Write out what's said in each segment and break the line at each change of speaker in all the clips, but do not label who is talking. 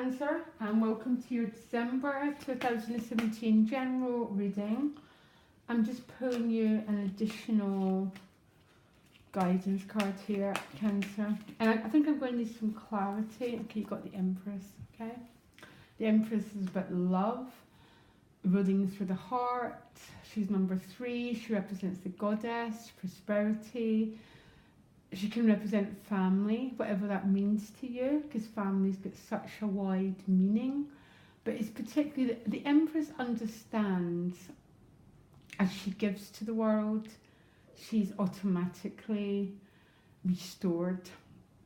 Cancer, and welcome to your December 2017 general reading. I'm just pulling you an additional guidance card here, Cancer. And I think I'm going to need some clarity. Okay, you've got the Empress, okay? The Empress is about love, ruling through the heart. She's number 3. She represents the goddess, prosperity. She can represent family, whatever that means to you, because family's got such a wide meaning. But it's particularly, the Empress understands as she gives to the world, she's automatically restored.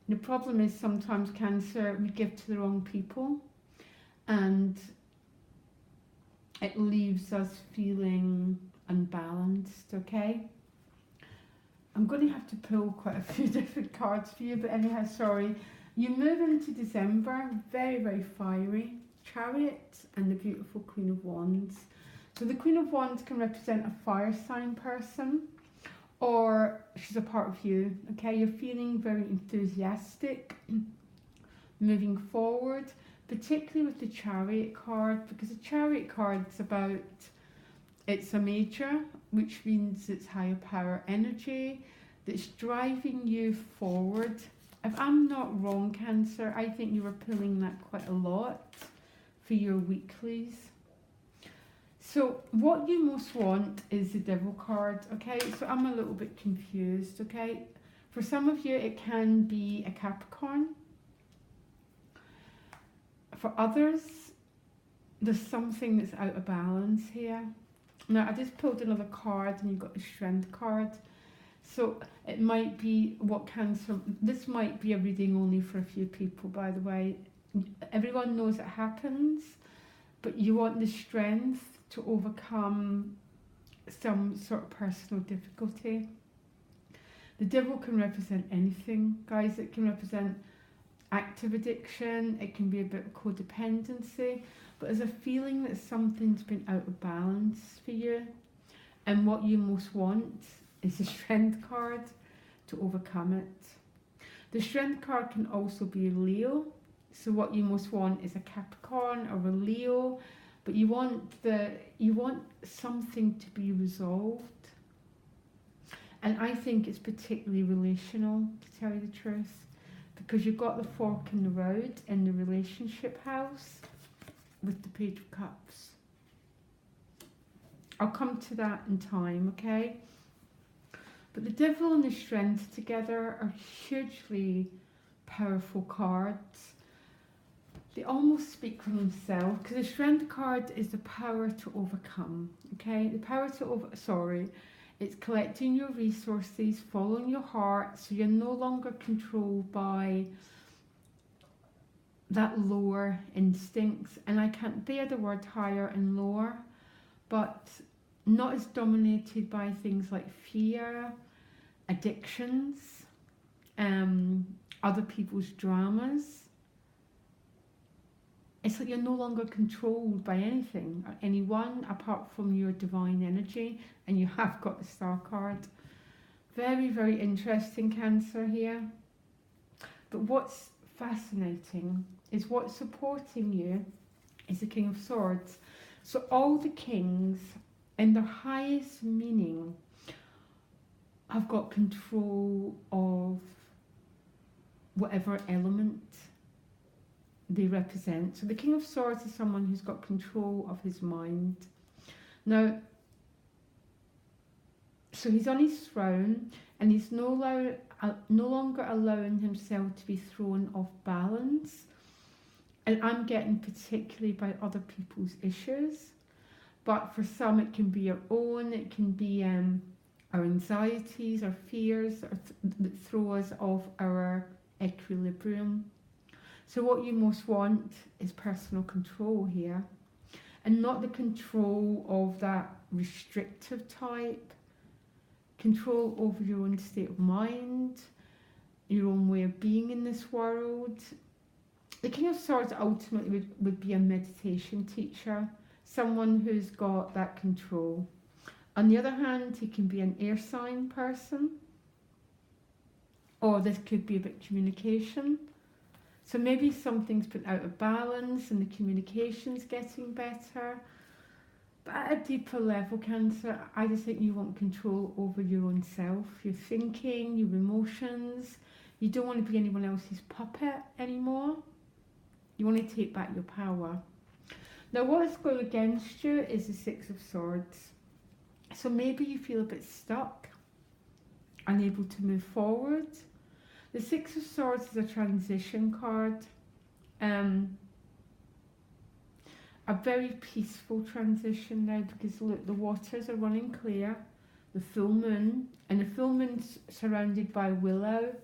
The problem is sometimes Cancer, we give to the wrong people and it leaves us feeling unbalanced, okay? I'm going to have to pull quite a few different cards for you, but anyhow, sorry. You move into December, very, very fiery. Chariot and the beautiful Queen of Wands. So the Queen of Wands can represent a fire sign person, or she's a part of you, okay? You're feeling very enthusiastic, moving forward, particularly with the Chariot card, because the Chariot card's about, it's a major, which means it's higher power energy that's driving you forward. If I'm not wrong, Cancer, I think you were pulling that quite a lot for your weeklies. So what you most want is the Devil card, okay? So I'm a little bit confused, okay? For some of you, it can be a Capricorn. For others, there's something that's out of balance here. Now, I just pulled another card and you've got the Strength card. So it might be what Cancer, this might be a reading only for a few people, by the way. Everyone knows it happens, but you want the strength to overcome some sort of personal difficulty. The Devil can represent anything, guys. It can represent active addiction, it can be a bit of codependency, but there's a feeling that something's been out of balance for you, and what you most want is the Strength card to overcome it. The Strength card can also be a Leo, so what you most want is a Capricorn or a Leo, but you want something to be resolved. And I think it's particularly relational, to tell you the truth, because you've got the fork in the road in the relationship house with the Page of Cups. I'll come to that in time, okay? But the Devil and the Strength together are hugely powerful cards. They almost speak for themselves, because the Strength card is the power to overcome, okay? The power to it's collecting your resources, following your heart, so you're no longer controlled by that lower instincts. And I can't bear the word higher and lower, but not as dominated by things like fear, addictions, other people's dramas. It's like you're no longer controlled by anything or anyone apart from your divine energy, and you have got the Star card. Very, very interesting, Cancer, here. But what's fascinating is what's supporting you is the King of Swords. So all the kings in their highest meaning have got control of whatever element they represent. So the King of Swords is someone who's got control of his mind. Now, so he's on his throne and he's no longer allowing himself to be thrown off balance. And I'm getting particularly by other people's issues. But for some it can be your own, it can be our anxieties, our fears that throw us off our equilibrium. So what you most want is personal control here, and not the control of that restrictive type. Control over your own state of mind, your own way of being in this world. The King of Swords ultimately would be a meditation teacher, someone who's got that control. On the other hand, he can be an air sign person, or this could be about communication. So maybe something's been out of balance and the communication's getting better. But at a deeper level, Cancer, I just think you want control over your own self, your thinking, your emotions. You don't want to be anyone else's puppet anymore. You want to take back your power. Now, what is going against you is the Six of Swords. So maybe you feel a bit stuck, unable to move forward. The Six of Swords is a transition card. A very peaceful transition now, because look, the waters are running clear, the full moon, and the full moon's surrounded by willow,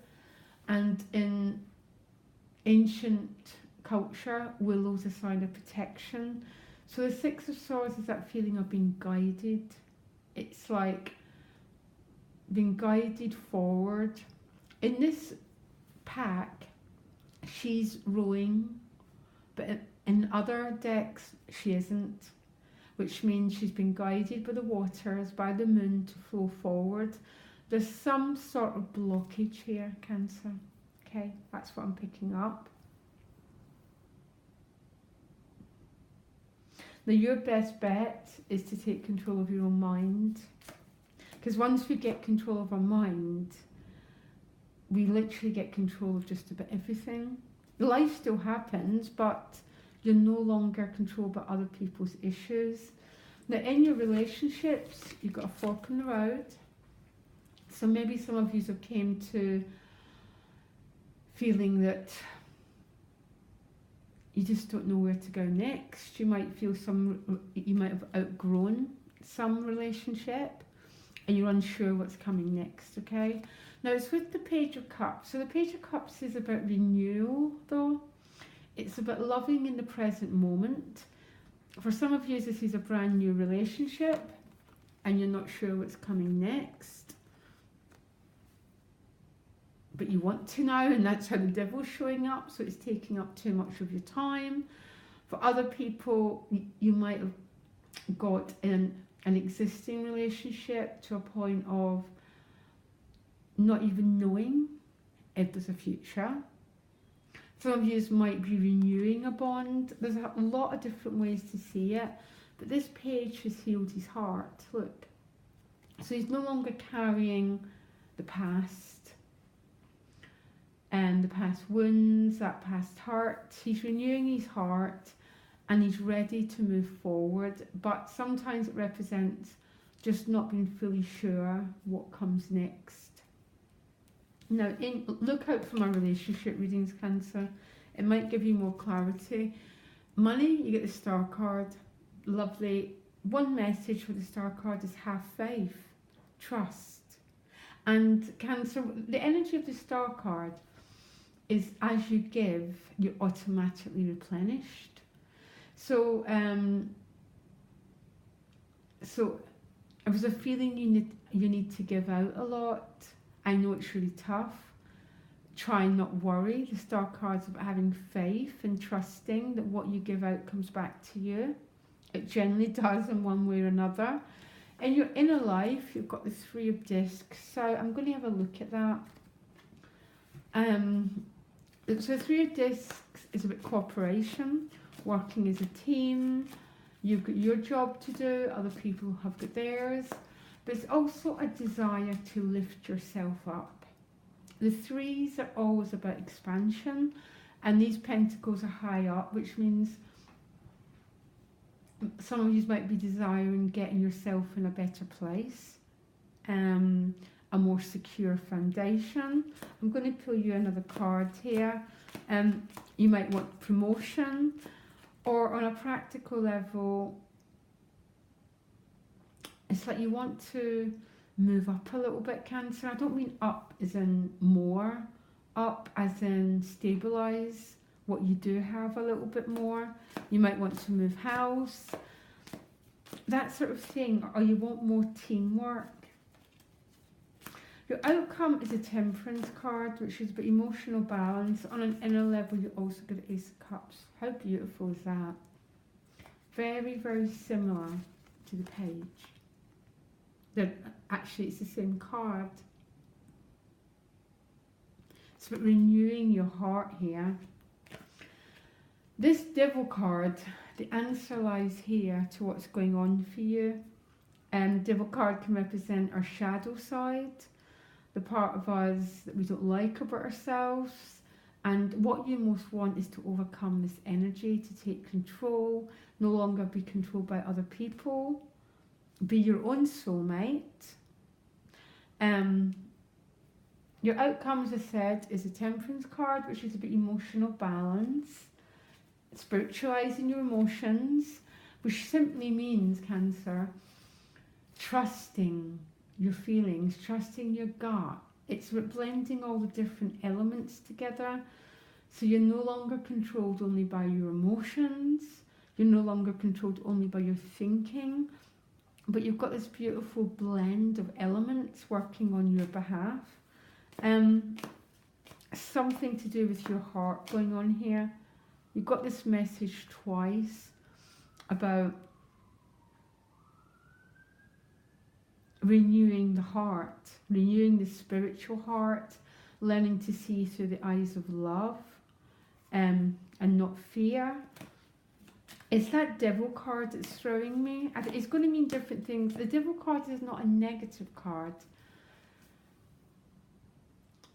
and in ancient culture, willow's a sign of protection. So the Six of Swords is that feeling of being guided. It's like being guided forward. In this pack, she's rowing, but in other decks, she isn't, which means she's been guided by the waters, by the moon to flow forward. There's some sort of blockage here, Cancer. Okay, that's what I'm picking up. Now, your best bet is to take control of your own mind. Because once we get control of our mind, we literally get control of just about everything. Life still happens, but you're no longer controlled by other people's issues. Now, in your relationships, you've got a fork in the road. So maybe some of you have came to feeling that you just don't know where to go next. You might feel you might have outgrown some relationship and you're unsure what's coming next, okay? Now, it's with the Page of Cups. So the Page of Cups is about renewal, though. It's about loving in the present moment. For some of you, this is a brand new relationship and you're not sure what's coming next. But you want to now, and that's how the devil's showing up, so it's taking up too much of your time. For other people, you might have got in an existing relationship to a point of not even knowing if there's a future. Some of you might be renewing a bond. There's a lot of different ways to see it, but this page has healed his heart. Look, so he's no longer carrying the past and the past wounds, that past hurt. He's renewing his heart and he's ready to move forward, but sometimes it represents just not being fully sure what comes next. Now, look out for my relationship readings, Cancer. It might give you more clarity. Money, you get the Star card. Lovely. One message for the Star card is have faith, trust. And Cancer, the energy of the Star card is as you give, you're automatically replenished. So it was a feeling you need to give out a lot. I know it's really tough. Try and not worry. The Star card's about having faith and trusting that what you give out comes back to you. It generally does in one way or another. In your inner life, you've got the Three of Discs. So I'm going to have a look at that. So Three of Discs is about cooperation, working as a team. You've got your job to do, other people have got theirs. But it's also a desire to lift yourself up. The threes are always about expansion, and these pentacles are high up, which means some of you might be desiring getting yourself in a better place, a more secure foundation. I'm going to pull you another card here. You might want promotion, or on a practical level, it's like you want to move up a little bit, Cancer. I don't mean up as in more, up as in stabilise what you do have a little bit more. You might want to move house, that sort of thing, or you want more teamwork. Your outcome is a Temperance card, which is about emotional balance. On an inner level, you also get Ace of Cups. How beautiful is that? Very, very similar to the page. Actually, it's the same card. It's about renewing your heart here. This Devil card, the answer lies here to what's going on for you. Devil card can represent our shadow side, the part of us that we don't like about ourselves. And what you most want is to overcome this energy, to take control, no longer be controlled by other people, be your own soulmate. Your outcome, as I said, is a Temperance card, which is about emotional balance, spiritualizing your emotions, which simply means, Cancer, trusting your feelings, trusting your gut. It's about blending all the different elements together. So you're no longer controlled only by your emotions, you're no longer controlled only by your thinking, but you've got this beautiful blend of elements working on your behalf. Something to do with your heart going on here. You've got this message twice about renewing the heart, renewing the spiritual heart, learning to see through the eyes of love and not fear. It's that Devil card that's throwing me. It's going to mean different things. The Devil card is not a negative card.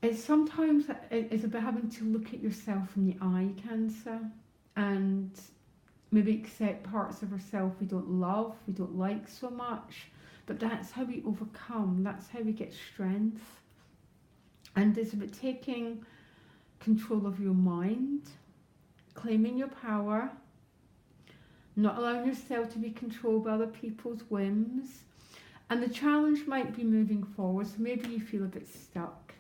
It's sometimes it's about having to look at yourself in the eye, Cancer, and maybe accept parts of ourselves we don't love, we don't like so much. But that's how we overcome, that's how we get strength. And it's about taking control of your mind, claiming your power, not allowing yourself to be controlled by other people's whims. And the challenge might be moving forward, so maybe you feel a bit stuck,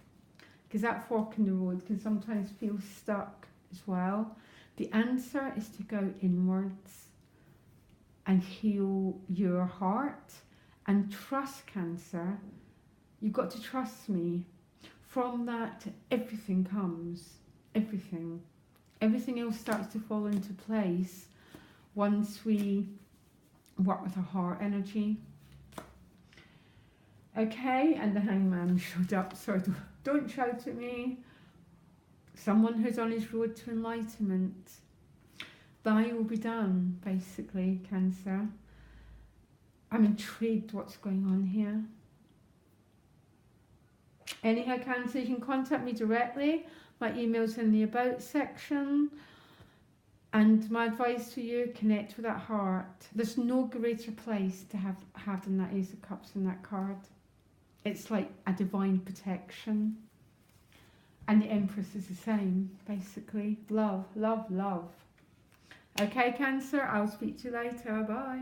because that fork in the road can sometimes feel stuck as well. The answer is to go inwards and heal your heart and trust, Cancer. You've got to trust me. From that, everything comes. Everything. Everything else starts to fall into place once we work with our heart energy. Okay, and the Hangman showed up. Sorry, don't shout at me. Someone who's on his road to enlightenment. Thy will be done, basically, Cancer. I'm intrigued what's going on here. Anyhow, Cancer, you can contact me directly. My email's in the About section. And my advice to you, connect with that heart. There's no greater place to have than that Ace of Cups in that card. It's like a divine protection. And the Empress is the same, basically. Love, love, love. Okay, Cancer, I'll speak to you later. Bye.